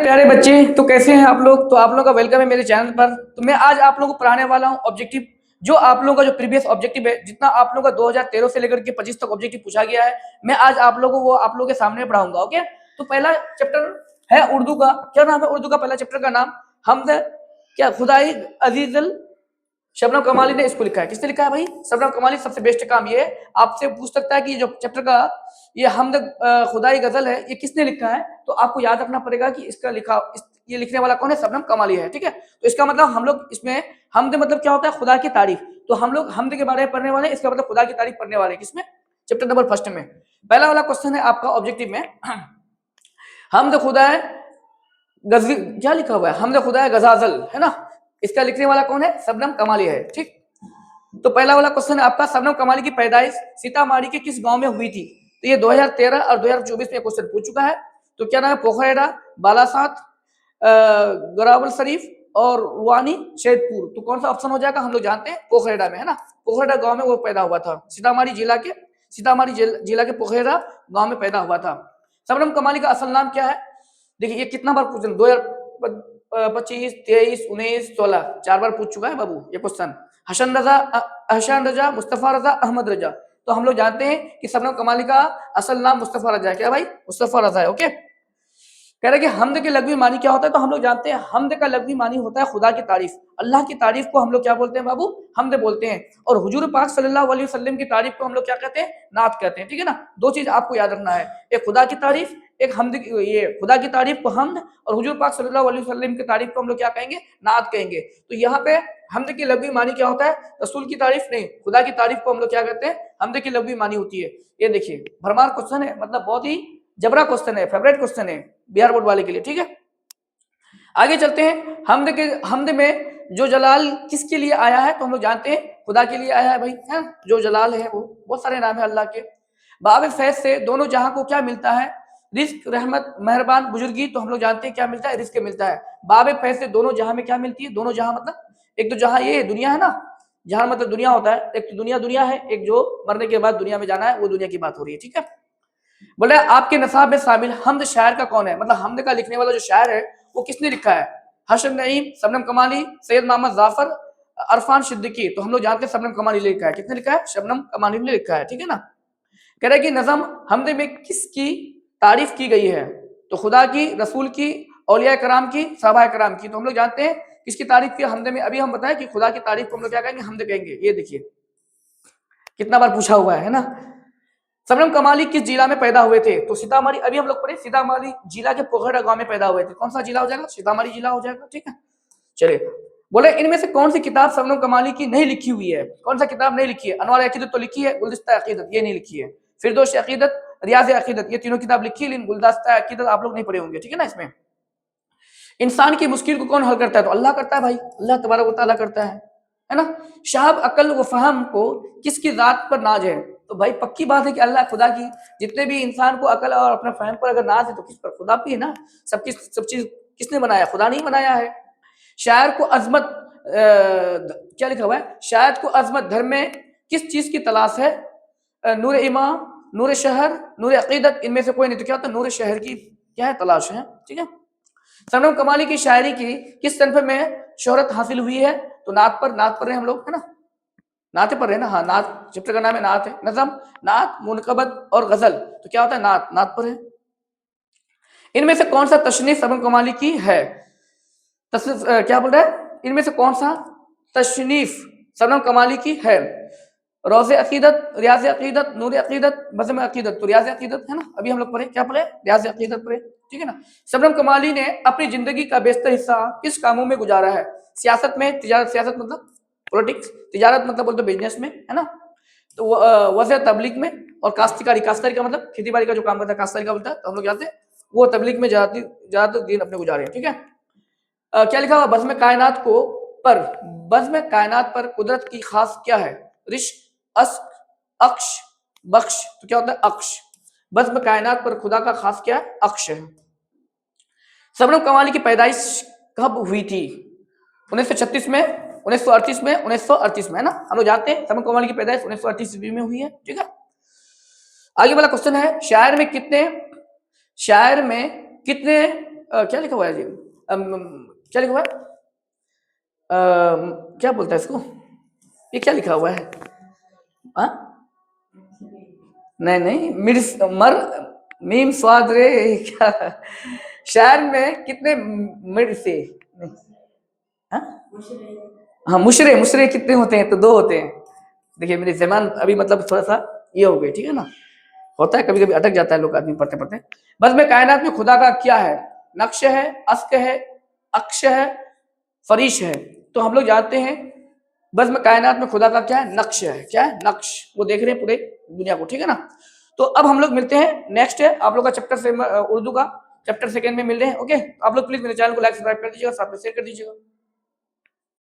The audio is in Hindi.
प्यारे बच्चे, तो कैसे हैं आप लोग। तो आप लोगों का वेलकम है मेरे चैनल पर। तो मैं आज आप लोगों को पढ़ाने वाला हूं ऑब्जेक्टिव, जो आप लोगों का जो प्रीवियस ऑब्जेक्टिव है, जितना आप लोगों का 2013 से लेकर के 25 तक ऑब्जेक्टिव पूछा गया है, मैं आज आप लोगों को वो आप लोगों के सामने पढ़ाऊंगा। ओके, तो पहला चैप्टर है उर्दू का। क्या नाम है उर्दू का पहला चैप्टर का नाम? हमद क्या खुदाई अजीजल। शबनम कमाली ने इसको लिखा है। किसने लिखा है भाई? शबनम कमाली। सबसे बेस्ट काम ये है, आपसे पूछ सकता है कि जो चैप्टर का ये हमद खुदाई गजल है, ये किसने लिखा है। तो आपको याद रखना पड़ेगा कि इसका ये लिखने वाला कौन है? शबनम कमाली है। ठीक है, तो इसका मतलब हम लोग इसमें हमद मतलब क्या होता है? खुदा की तारीफ। तो हम लोग हमद के बारे में पढ़ने वाले हैं, इसका मतलब खुदा की तारीफ पढ़ने वाले हैं। किसमें? चैप्टर नंबर फर्स्ट में। पहला वाला क्वेश्चन है आपका ऑब्जेक्टिव में, हमद खुदा गजल क्या लिखा हुआ है? हमद खुदा गजाजल है ना। इसका लिखने वाला कौन है? शबनम कमाली है। ठीक, तो पहला वाला क्वेश्चन है आपका, शबनम कमाली की पैदाइश सीतामढ़ी के किस गांव में हुई थी? तो ये 2013 और 2024 में क्वेश्चन पूछ चुका है। तो क्या नाम है? पोखरेड़ा, बालासात, गरावल शरीफ और रुआनी शेदपुर। तो कौन सा ऑप्शन हो जाएगा? हम लोग जानते हैं पोखरेड़ा में, है ना। पोखरेड़ा गांव में वो पैदा हुआ था। सीतामढ़ी जिला के पोखरेड़ा गांव में पैदा हुआ था। शबनम कमाली का असल नाम क्या है? देखिए, ये कितना बार क्वेश्चन 2025, 23, 19, 16 4 बार पूछ चुका है बाबू ये क्वेश्चन। हसन रजा, मुस्तफा रजा, अहमद रजा। तो हम लोग जानते हैं कि शबनम कमाली का असल नाम मुस्तफा रजा है। क्या भाई? मुस्तफा रजा है। ओके, कह रहे कि हमद के लग़वी मानी क्या होता है? तो हम लोग जानते हैं हमद का लग़वी मानी होता है खुदा की तारीफ। अल्लाह की तारीफ को हम लोग क्या बोलते हैं बाबू? हमद बोलते हैं। और हुजूर पाक सल्लल्लाहु अलैहि वसल्लम की तारीफ को हम लोग क्या कहते हैं? नात कहते हैं। ठीक है ना। दो चीज आपको याद रखना है, एक खुदा की तारीफ, एक हमद। ये खुदा की तारीफ को हमद और हुजूर पाक सल्लल्लाहु अलैहि वसल्लम की तारीफ को हम लोग क्या कहेंगे? नात कहेंगे। तो यहाँ पे हमद की लग़वी मानी क्या होता है? रसूल की तारीफ नहीं, खुदा की तारीफ को हम लोग क्या कहते हैं? हमद की लग़वी मानी होती है। ये देखिए, भरमार क्वेश्चन है, मतलब बहुत ही जबरा क्वेश्चन है, फेवरेट क्वेश्चन है बिहार बोर्ड वाले के लिए। ठीक है, आगे चलते हैं। हमद में जो जलाल किसके लिए आया है? तो हम लोग जानते हैं खुदा के लिए आया है भाई, है। जो जलाल है वो बहुत सारे नाम है अल्लाह के। बाब फैज से दोनों जहां को क्या मिलता है? रिस्क, रहमत, मेहरबान, बुजुर्गी। तो हम लोग जानते हैं क्या मिलता है? रिस्क मिलता है। बाब फैज से दोनों जहां में क्या मिलती है? दोनों जहां मतलब एक तो जहां ये दुनिया है ना, जहां मतलब दुनिया होता है, एक तो दुनिया है, एक जो मरने के बाद दुनिया में जाना है, वो दुनिया की बात हो रही है। ठीक है, बोले आपके नसाब में शामिल हमद शायर का कौन है? मतलब हमद का लिखने वाला जो शायर है वो किसने लिखा है? हसन नईम, शबनम कमाली, सैयद मोहम्मद जाफर, अरफान सिद्दीकी। तो हम लोग जानते हैं शबनम कमाली ने लिखा है। किसने लिखा है? शबनम कमाली ने लिखा है। ठीक है ना। कह रहे कि नज़म हमद में किसकी तारीफ की गई है? तो खुदा की, रसूल की, औलिया कराम की, सहाबा कराम की। तो हम लोग जानते हैं किसकी तारीफ की हमद में। अभी हम बताएं कि खुदा की तारीफ को हम लोग क्या कहेंगे? हमद कहेंगे। ये देखिए कितना बार पूछा हुआ है ना। शबनम कमाली किस जिला में पैदा हुए थे? तो सीतामढ़ी। अभी हम लोग पढ़े सीतामढ़ी जिला के पोखरा गांव में पैदा हुए थे। कौन सा जिला हो जाएगा? सीतामढ़ी जिला हो जाएगा। ठीक है, चलिए। बोले इनमें से कौन सी किताब शबनम कमाली की नहीं लिखी हुई है? कौन सा किताब नहीं लिखी है? अनवार अकीदत तो लिखी है, गुलदस्ता अकीदत ये नहीं लिखी है। फिरदौस अकीदत, रियाज अकीदत ये तीनों किताब लिखी है, लेकिन गुलदस्ता अकीदत आप लोग नहीं पढ़े होंगे। ठीक है ना। इसमें इंसान की मुश्किल को कौन हल करता है? तो अल्लाह करता है भाई, अल्लाह तबारक व तआला करता है ना। शाहब अकल व फहम को किसकी जात पर नाज है? तो भाई पक्की बात है कि अल्लाह खुदा की। जितने भी इंसान को अकल और अपने फहम पर अगर नाज है तो किस पर? खुदा पे है ना। सब चीज किसने बनाया? खुदा नहीं बनाया है। शायर को अजमत क्या लिखा हुआ है? शायद को अजमत धर्म में किस चीज की तलाश है? नूर ईमान, नूर शहर, नूर अकीदत। इनमें से कोई नहीं। तो क्या होता है? नूर शहर की क्या है? तलाश है। ठीक है, शबनम कमाली की शायरी की किस सनफ में शोहरत हासिल हुई है? तो नात पर हम लोग, है ना। नाते पर है ना। हाँ, नात चैप्टर का नाम है, नात है। नज़म, नात, मुनकबत और गजल। तो क्या होता है? नात पर है। इनमें से कौन सा तशनीफ शबनम कमाली की है? क्या बोल रहा है? इनमें से कौन सा तशनीफ शबनम कमाली की है? रोज़े अकीदत, रियाज अकीदत, नूर अकीदत, बज़्म अकीदत। तो रियाज अकीदत है ना। अभी हम लोग पढ़े, क्या पढ़े? रियाज अकीदत पढ़े। ठीक है ना। शबनम कमाली ने अपनी जिंदगी का बेशतर हिस्सा किस कामों में गुजारा है? सियासत में, तिजारत, सियासत मतलब पॉलिटिक्स, तिजारत मतलब बोलते बिजनेस में, है ना। तो वज़े तबलीग में, और काश्तकारी का मतलब खेती बाड़ी का जो काम करता है, काश्तकारी का बोलता है। तो हम लोग जानते हैं वो तबलीग में ज्यादातर दिन अपने गुजारे हैं। ठीक है, क्या लिखा हुआ? बज़्म कायनात पर कुदरत की खास क्या है? रिश्क, अश्क, अक्श, बख्श। तो क्या होता है? अक्श। बज़्म कायनात पर खुदा का खास क्या है? अक्श है। शबनम कमाली की पैदाइश कब हुई थी? 1936 में, 1938 में, 1938 में, है ना। हम लोग जानते हैं शबनम कमाली की पैदाइश 1938 ईस्वी में हुई है। ठीक है, आगे वाला क्वेश्चन है, शायर में कितने क्या लिखा हुआ है जी? क्या लिखा हुआ है? क्या बोलता है इसको? ये क्या लिखा हुआ है? हाँ? नहीं नहीं, मिर्स मर मीम स्वाद रे क्या? शहर में कितने मिर्से? हाँ? हाँ, मुशरे मुशरे कितने होते हैं? तो 2 होते हैं। देखिए मेरी ज़बान अभी मतलब थोड़ा-सा ये हो गई, ठीक है ना? होता है कभी-कभी, अटक जाता है लोग आदमी पढ़ते-पढ़ते। बस में कायनात में खुदा का क्या है? नक्श है, अस्क है, अक्ष है, फरीश है। तो हम लोग जानते हैं बस में कायनात में खुदा का क्या है? नक्श है। क्या है? नक्श। वो देख रहे हैं पूरे दुनिया को, ठीक है ना? तो अब हम लोग मिलते हैं, नेक्स्ट है आप लोग का चैप्टर से उर्दू का चैप्टर 2 में मिल रहे हैं, ओके? आप लोग प्लीज़ मेरे चैनल को लाइक सब्सक्राइब कर दीजिएगा, साथ में शेयर कर दीजिएगा।